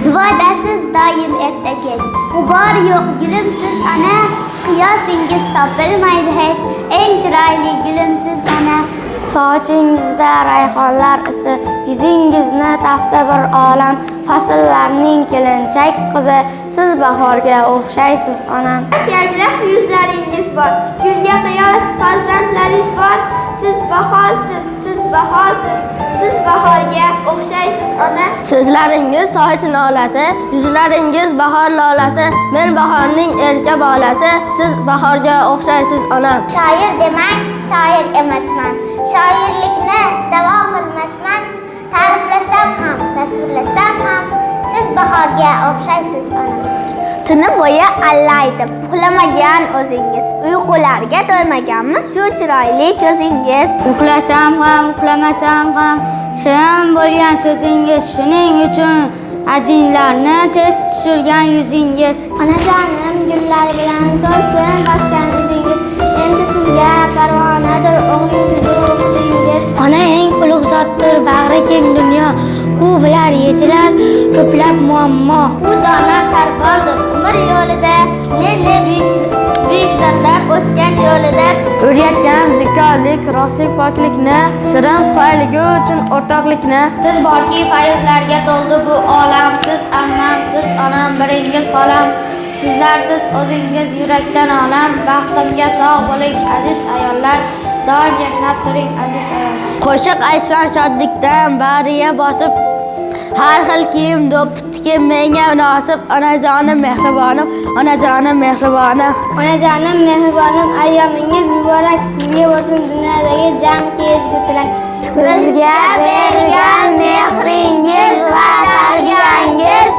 Duodasiz doim erta kech. G'ubor yo'q gulimsiz ona, qiyosingiz topilmaydi hech. Eng chiroyli gulimsiz ona. Sochingizda rayhonlar isi, yuzingizni tafta bir olam, fasllarning kelinchak qizi, siz bahorga o'xshaysiz onam. Yanglar yuzlaringiz bor, gulga qiyos farzandlaringiz bor. Siz bahorsiz, siz bahorsiz, siz bahorga o'xshaysiz ona. So'zlaringiz soch nolasi, yuzlaringiz bahor lolasi, men bahorning erka bolasi, siz bahorga o'xshaysiz onam. Shoir demang, shoir emasman. Shoirlikni davo qilmasman. Ta'riflasam ham, tasvirlasam ham, siz bahorga o'xshaysiz ona. Tuni bo'yi allaydi, uxlamagan o'zingiz, uyqularga to'ymaganmi shu chiroyli ko'zingiz? Uxlasam ham, uxlamasam ham, shirin bo'lgan so'zingiz, shuning uchun ajinlarni tez tushirgan yuzingiz. Onajonim gullar bilan to'lsin bosgan izingiz, endi sizga parvonadir o'g'lingiz qizingiz. Ona eng ulug' zotdir, bag'ri keng dunyo, u bilar yechilar ko'plab muammo. U dono sarpondir umr yo'lida, ne buyuk zotlar o'sgan yo'lida. O'rgatgan zikkorlik, rostlik, poklikni, shirin suxayligi uchun o'rtoqlikni. Siz borki fayzlarga to'ldi bu olam, siz ammam, siz onam, biringiz xolam. Sizlarsiz o'zingiz yurakdan olam, baxtimga sog' bo'ling aziz ayollar, doim yashnab turing aziz ayollar. Qo'shiq aytsan shodlikdan bariga bosib, har xil kiyim do'ppitga menga munosib. Onajonim mehribonim, onajonim mehribonim. Onajonim mehribonim, ayyomingiz muborak, sizga bo'lsin dunyodagi jamki ezgu tilak. Bizga bergan mehringiz va tarbiyangiz